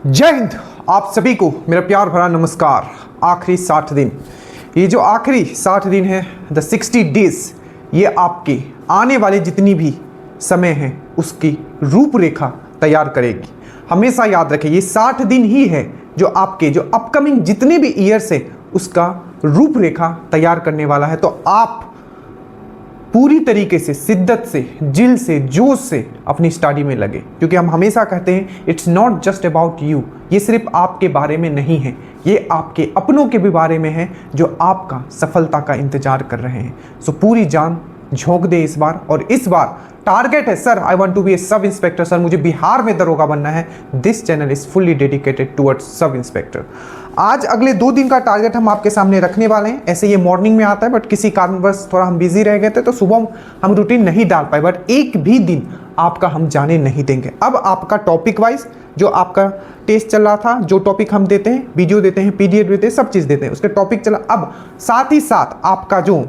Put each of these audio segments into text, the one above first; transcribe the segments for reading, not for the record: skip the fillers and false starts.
जय हिंद। आप सभी को मेरा प्यार भरा नमस्कार। आखिरी 60 दिन, ये जो आखिरी 60 दिन है, द 60 डेज, ये आपके आने वाले जितनी भी समय है उसकी रूपरेखा तैयार करेगी। हमेशा याद रखें, ये 60 दिन ही है जो आपके जो अपकमिंग जितने भी ईयर्स है उसका रूपरेखा तैयार करने वाला है। तो आप पूरी तरीके से, शिद्दत से, जिल से, जोश से अपनी स्टडी में लगे, क्योंकि हम हमेशा कहते हैं it's not just about you. ये सिर्फ आपके बारे में नहीं है, ये आपके अपनों के भी बारे में है जो आपका सफलता का इंतजार कर रहे हैं। सो पूरी जान झोंक दे इस बार। और इस बार टारगेट है, sir I want to be a sub inspector, sir मुझे बिहार में दरोगा बनना है। This channel is fully dedicated towards sub inspector. आज अगले 2 दिन का टारगेट हम आपके सामने रखने वाले हैं। ऐसे ये मॉर्निंग में आता है, बट किसी कारणवश थोड़ा हम बिजी रह गए थे तो सुबह हम रूटीन नहीं डाल पाए, बट एक भी दिन आपका हम जाने नहीं देंगे। अब आपका टॉपिक वाइज जो आपका टेस्ट चल रहा था, जो टॉपिक हम देते हैं, वीडियो देते हैं, पीडीएफ देते हैं, सब चीज़ देते हैं, उसके टॉपिक चला। अब साथ ही साथ आपका जो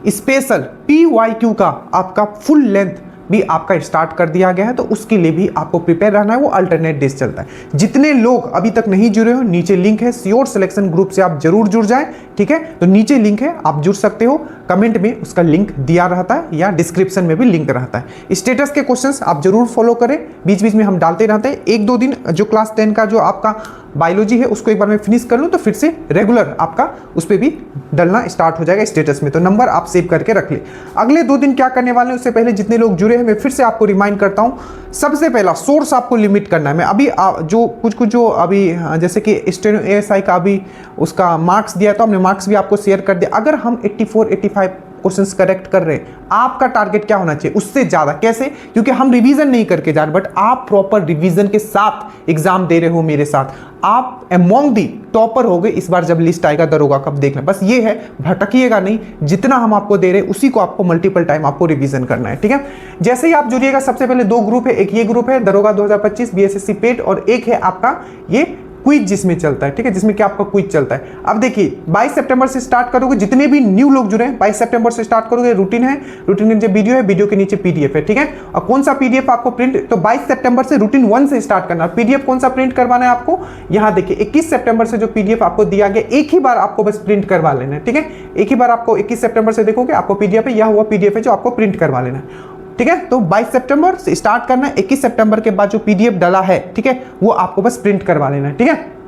स्पेशल PYQ का आपका फुल लेंथ भी आपका स्टार्ट कर दिया गया है, तो उसके लिए भी आपको प्रिपेयर रहना है। वो अल्टरनेट डेज चलता है। जितने लोग अभी तक नहीं जुड़े हो, नीचे लिंक है, श्योर सिलेक्शन ग्रुप से आप जरूर जुड़ जाएं, ठीक है। तो नीचे लिंक है, आप जुड़ सकते हो। कमेंट में उसका लिंक दिया रहता है या डिस्क्रिप्शन में भी लिंक रहता है। स्टेटस के क्वेश्चंस आप जरूर फॉलो करें, बीच बीच में हम डालते रहते हैं। 1-2 दिन जो क्लास 10 का जो आपका बायोलॉजी है उसको एक बार मैं फिनिश कर लूँ तो फिर से रेगुलर आपका उस पर भी डलना स्टार्ट हो जाएगा स्टेटस में। तो नंबर आप सेव करके रख ले। अगले 2 दिन क्या करने वाले हैं उससे पहले जितने लोग जुड़े हैं मैं फिर से आपको रिमाइंड करता हूँ। सबसे पहला सोर्स आपको लिमिट करना है। मैं अभी जो कुछ जो अभी जैसे कि स्टेनो ASI का अभी उसका मार्क्स दिया, तो हमने मार्क्स भी आपको शेयर कर दिया। अगर हम 84-85 क्वेश्चंस करेक्ट कर रहे हैं, आपका टारगेट क्या होना चाहिए? उससे ज़्यादा। कैसे? क्योंकि हम रिवीजन नहीं करके जा रहे, बट आप प्रॉपर रिवीजन के साथ एग्जाम दे रहे हो मेरे साथ। आप अमॉन्ग दी टॉपर हो गए इस बार जब लिस्ट आएगा दरोगा कब देखना। बस ये है, भटकिएगा नहीं। जितना हम आपको दे रहे हैं उसी को आपको मल्टीपल टाइम आपको रिवीजन करना है, ठीक है। जैसे ही आप जुड़िएगा, सबसे पहले 2 ग्रुप है। एक ये ग्रुप है दरोगा 2025 BSSC पेट, और एक है आपका ये क्विज जिसमें चलता है, ठीक है, जिसमें क्या आपका क्विज चलता है। अब देखिए 22 सितंबर से स्टार्ट करोगे। जितने भी न्यू लोग जुड़े हैं 22 सितंबर से स्टार्ट करोगे। रूटीन है, रूटीन के नीचे वीडियो है, वीडियो के नीचे PDF है, ठीक है। और कौन सा PDF आपको प्रिंट, तो 22 सितंबर से रूटीन 1 से स्टार्ट करना। PDF कौन सा प्रिंट करवाना है आपको? यहाँ देखिए 21 सितंबर से जो PDF आपको दिया गया, एक ही बार आपको बस प्रिंट करवा लेना है, ठीक है। एक ही बार आपको 21 सितंबर से देखोगे आपको PDF है, यह हुआ PDF है जो आपको प्रिंट करवा लेना है, ठीक है। तो 22 सितंबर से स्टार्ट करना है। 21 सितंबर के बाद जो PDF डाला है, ठीक है, वो आपको बस प्रिंट करवा लेना है, ठीक है।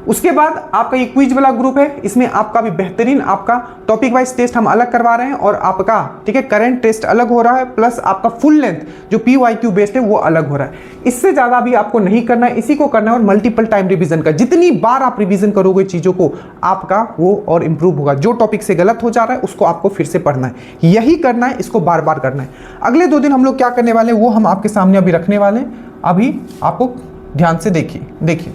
उसके बाद आपका ये क्विज वाला ग्रुप है, इसमें आपका भी बेहतरीन आपका टॉपिक वाइज टेस्ट हम अलग करवा रहे हैं, और आपका, ठीक है, करंट टेस्ट अलग हो रहा है, प्लस आपका फुल लेंथ जो PYQ बेस्ड है वो अलग हो रहा है। इससे ज़्यादा भी आपको नहीं करना है, इसी को करना है। और मल्टीपल टाइम रिवीजन का, जितनी बार आप रिवीजन करोगे चीज़ों को, आपका वो और इंप्रूव होगा। जो टॉपिक से गलत हो जा रहा है उसको आपको फिर से पढ़ना है, यही करना है, इसको बार बार करना है। अगले 2 दिन हम लोग क्या करने वाले हैं वो हम आपके सामने अभी रखने वाले हैं। अभी आपको ध्यान से देखिए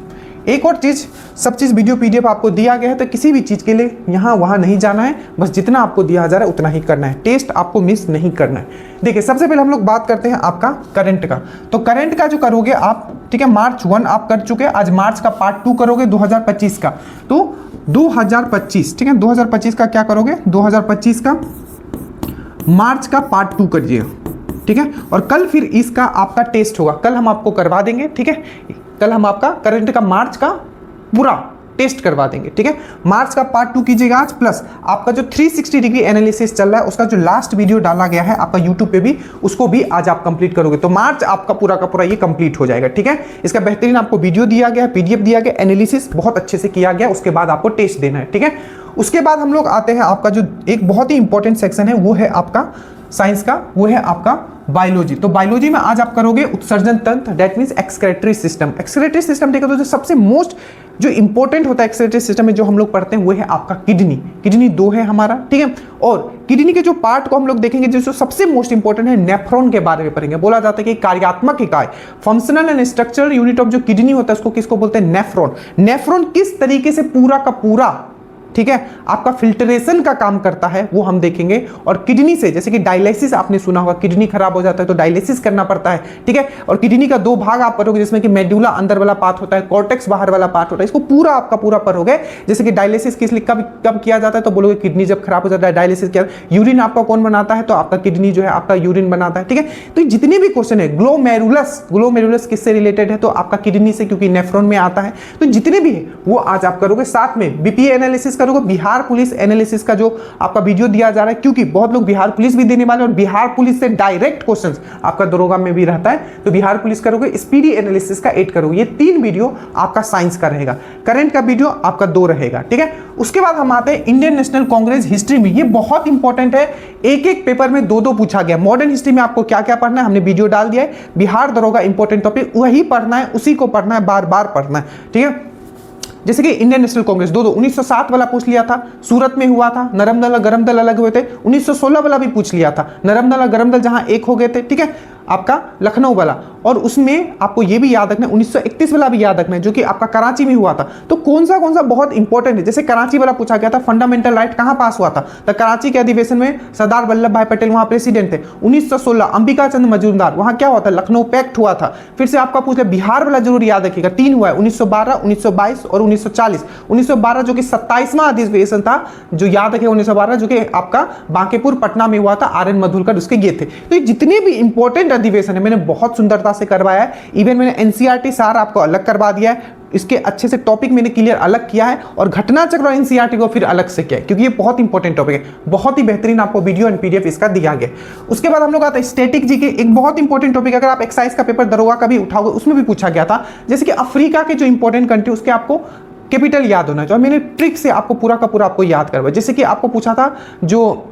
एक और चीज़, सब चीज़ वीडियो PDF आपको दिया गया है, तो किसी भी चीज़ के लिए यहाँ वहाँ नहीं जाना है। बस जितना आपको दिया जा रहा है उतना ही करना है। टेस्ट आपको मिस नहीं करना है। देखिए सबसे पहले हम लोग बात करते हैं आपका करंट का। तो करंट का जो करोगे आप, ठीक है, मार्च 1 आप कर चुके हैं, आज मार्च का पार्ट 2 करोगे 2025 का। तो 2025, ठीक है, 2025 का क्या करोगे? 2025 का मार्च का पार्ट 2 करिए, ठीक है। और कल फिर इसका आपका टेस्ट होगा, कल हम आपको करवा देंगे, ठीक है। कल हम आपका करंट का मार्च का पूरा टेस्ट करवा देंगे, ठीक है। मार्च का पार्ट 2 कीजिएगा आज, प्लस आपका जो 360 डिग्री एनालिसिस चल रहा है उसका जो लास्ट वीडियो डाला गया है आपका यूट्यूब पे भी, उसको भी आज आप कंप्लीट करोगे। तो मार्च आपका पूरा का पूरा ये कंप्लीट हो जाएगा, ठीक है। इसका बेहतरीन आपको वीडियो दिया गया है, PDF दिया गया, एनालिसिस बहुत अच्छे से किया गया। उसके बाद आपको टेस्ट देना है, ठीक है। उसके बाद हम लोग आते हैं आपका जो एक बहुत ही इंपॉर्टेंट सेक्शन है वो है आपका साइंस का, वो है आपका बायोलॉजी। तो बायोलॉजी में आज आप करोगे उत्सर्जन तंत्र, that means excretory system. Excretory system देखो तो जो सबसे मोस्ट जो इंपॉर्टेंट होता है एक्सक्रीटरी सिस्टम में जो हम लोग पढ़ते हैं वो है आपका किडनी। किडनी 2 है हमारा, ठीक है। और किडनी के जो पार्ट को हम लोग देखेंगे जो सबसे मोस्ट इंपॉर्टेंट है, नेफ्रॉन के बारे में पढ़ेंगे। बोला जाता है कि कार्यात्मक इकाई, functional and structural unit of जो किडनी होता है उसको किसको बोलते हैं? नेफ्रॉन। नेफ्रॉन किस तरीके से पूरा का पूरा, ठीक है, आपका फिल्ट्रेशन का काम करता है वो हम देखेंगे। और किडनी से, जैसे कि डायलिसिस आपने सुना होगा, किडनी खराब हो जाता है तो डायलिसिस करना पड़ता है, ठीक है। और किडनी का दो भाग आप पढ़ोगे, जिसमें कि मेडुला अंदर वाला पार्ट होता है, कॉर्टेक्स बाहर वाला पार्ट होता है, इसको पूरा आपका पूरा पढ़ोगे। जैसे कि डायलिसिस किस लिए कब किया जाता है, तो बोलोगे किडनी जब खराब हो जाता है डायलिसिस किया। यूरिन आपका कौन बनाता है, तो आपका किडनी जो है आपका यूरिन बनाता है, ठीक है। तो जितने भी क्वेश्चन है, ग्लोमेरुलस किससे रिलेटेड है, तो आपका किडनी से, क्योंकि नेफ्रॉन में आता है। तो जितने भी है वो आज आप करोगे, साथ में बीपीए एनालिसिस करोगे, बिहार पुलिस एनालिसिस का जो आपका वीडियो दिया जा रहा है, क्योंकि बहुत लोग बिहार पुलिस भी देने वाले, और बिहार पुलिस से डायरेक्ट क्वेश्चंस आपका दरोगा में भी रहता है, तो बिहार पुलिस करोगे, स्पीडी एनालिसिस का 8 करोगे। ये 3 वीडियो आपका साइंस का रहेगा, करंट का वीडियो आपका 2 रहेगा, ठीक है। उसके बाद हम आते हैं इंडियन नेशनल कांग्रेस हिस्ट्री में। ये बहुत इंपॉर्टेंट है, एक पेपर में 2 पूछा गया। मॉडर्न हिस्ट्री में आपको क्या क्या पढ़ना है हमने वीडियो डाल दिया है। बिहार दरोगा इंपॉर्टेंट टॉपिक, वही पढ़ना है, उसी को पढ़ना है, बार बार पढ़ना है, ठीक है। जैसे कि इंडियन नेशनल कांग्रेस 1907 वाला पूछ लिया था, सूरत में हुआ था, नरम दल और गरम दल अलग हुए थे। 1916 वाला भी पूछ लिया था, नरम दल और गरम दल जहां एक हो गए थे, ठीक है, आपका लखनऊ वाला। और उसमें आपको ये भी याद रखना है, 1931 वाला भी याद रखना है, जो कि आपका कराची में हुआ था। तो कौन सा बहुत इंपॉर्टेंट है। जैसे कराची वाला पूछा गया था, फंडामेंटल राइट कहां पास हुआ था, तो कराची के अधिवेशन में सरदार वल्लभ भाई पटेल वहां प्रेसिडेंट थे। 1916 अंबिका चंद्र मजूमदार, वहां क्या हुआ था, लखनऊ पैक्ट हुआ था। फिर से आपका पूछ लिया, बिहार वाला जरूर याद रखिएगा, 3 हुआ है, 1912, 1922 और 1940। 1912 जो कि 27वां अधिवेशन था, जो याद रखिएगा, 1912 जो कि आपका बांकीपुर पटना में हुआ था, RN मधुरकर उसके ये थे। तो ये जितने भी इंपॉर्टेंट अधिवेशन है मैंने बहुत सुंदरता से करवाया है। इवन मैंने एनसीईआरटी सार आपको अलग करवा दिया है, इसके अच्छे से टॉपिक मैंने क्लियर अलग किया है, और घटना चक्र और एनसीईआरटी को फिर अलग से किया है, क्योंकि ये बहुत इंपॉर्टेंट टॉपिक है। बहुत ही बेहतरीन आपको वीडियो एंड पीडीएफ इसका दिया गया। उसके बाद हम लोग आते हैं स्टैटिक जी के, एक बहुत इंपॉर्टेंट टॉपिक, अगर आप एक्साइज का पेपर दरोगा का भी उठाओगे उसमें भी पूछा गया था। जैसे कि अफ्रीका के जो इंपॉर्टेंट कंट्री, उसके आपको कैपिटल याद होना चाहिए। मैंने ट्रिक से आपको पूरा का पूरा आपको याद करवाया। जैसे कि आपको पूछा था जो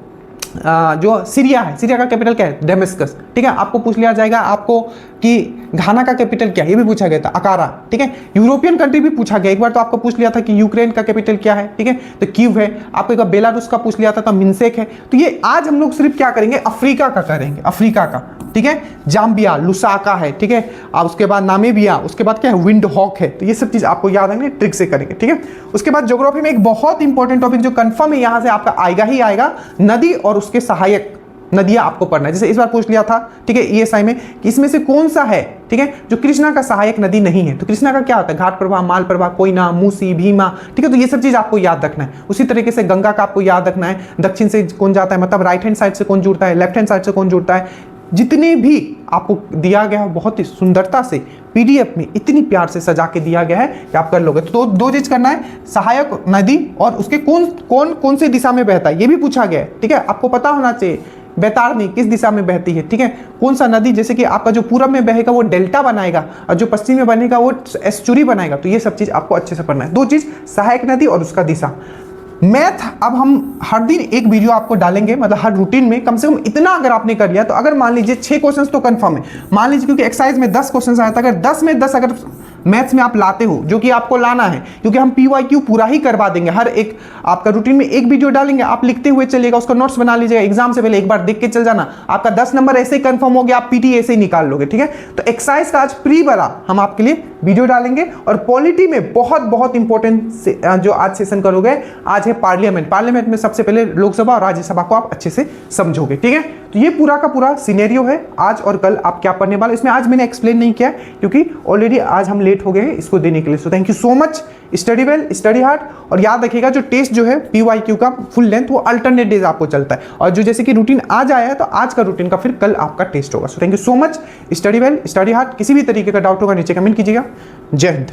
सीरिया है, सीरिया का कैपिटल क्या है, डेमेस्कस, ठीक है। आपको पूछ लिया जाएगा आपको कि घाना का कैपिटल क्या है, ये भी पूछा गया था, अकारा, ठीक है। यूरोपियन कंट्री भी पूछा गया, एक बार तो आपको पूछ लिया था कि यूक्रेन का कैपिटल क्या है, ठीक है, तो कीव है। आपको एक बार बेलारूस का पूछ लिया था, तो मिन्स्क है। तो ये आज हम लोग सिर्फ क्या करेंगे, अफ्रीका का करेंगे, अफ्रीका का, ठीक है। जाम्बिया, लुसाका है, ठीक है। अब उसके बाद नामीबिया, उसके बाद क्या है, विंड हॉक है। तो ये सब चीज आपको याद है, ट्रिक से करेंगे, ठीक है। उसके बाद ज्योग्राफी में एक बहुत इंपॉर्टेंट टॉपिक जो कंफर्म है यहां से आपका आएगा ही आएगा, नदी और उसके सहायक नदियां आपको पढ़ना है। जैसे इस बार पूछ लिया था, ठीक है, ईएसआई में, कि इसमें से कौन सा है, ठीक है, जो कृष्णा का सहायक नदी नहीं है। तो कृष्णा का क्या होता है, घाट प्रवाह, माल प्रवाह, कोयना, मूसी, भीमा, ठीक है। तो ये सब चीज आपको याद रखना है। उसी तरीके से गंगा का आपको याद रखना है, दक्षिण से कौन जाता है, मतलब राइट हैंड साइड से कौन जुड़ता है, लेफ्ट हैंड साइड से कौन जुड़ता है। जितने भी आपको दिया गया है बहुत ही सुंदरता से पीडीएफ में इतनी प्यार से सजा के दिया गया है कि आप कर लोगे। तो 2 चीज करना है, सहायक नदी और उसके कौन सी दिशा में बहता है, ये भी पूछा गया है, ठीक है। आपको पता होना चाहिए बैतारनी किस दिशा में बहती है, ठीक है, कौन सा नदी, जैसे कि आपका जो पूरब में बहेगा वो डेल्टा बनाएगा, और जो पश्चिम में बनेगा वो एस्चुरी बनाएगा। तो ये सब चीज आपको अच्छे से पढ़ना है। 2 चीज, सहायक नदी और उसका दिशा। मैथ अब हम हर दिन एक वीडियो आपको डालेंगे, मतलब हर रूटीन में कम से कम इतना अगर आपने कर लिया, तो अगर मान लीजिए 6 क्वेश्चंस तो कंफर्म है, मान लीजिए, क्योंकि एक्सरसाइज में 10 क्वेश्चंस आया था, अगर 10 में 10 अगर मैथ्स में आप लाते हो, जो कि आपको लाना है, क्योंकि हम पीवाईक्यू पूरा ही करवा देंगे। हर एक आपका रूटीन में एक वीडियो डालेंगे, आप लिखते हुए चलिएगा, उसका नोट्स बना लीजिएगा, एग्जाम से पहले एक बार देख के चल जाना, आपका 10 नंबर ऐसे ही कंफर्म हो गया, आप पीटी ऐसे ही निकाल लोगे, ठीक है। तो एक्सरसाइज का आज प्री वाला हम आपके लिए वीडियो डालेंगे। और पॉलिटी में बहुत इंपॉर्टेंट जो आज सेशन करोगे, आज है पार्लियामेंट में सबसे पहले लोकसभा और राज्यसभा को आप अच्छे से समझोगे, ठीक है। तो ये पूरा का पूरा सिनेरियो है, आज और कल आप क्या पढ़ने वाले। इसमें आज मैंने एक्सप्लेन नहीं किया क्योंकि ऑलरेडी आज हम लेट हो गए हैं इसको देने के लिए। So thank you so much, study well, study hard. और याद रखिएगा जो टेस्ट जो है पीवाईक्यू का फुल लेंथ वो अल्टरनेट डेज आपको चलता है, और जो जैसे कि रूटीन आज आया है तो आज का रूटीन का फिर कल आपका टेस्ट होगा। So thank you so much, study well, study hard. किसी भी तरीके का डाउट होगा नीचे कमेंट कीजिएगा। जय हिंद।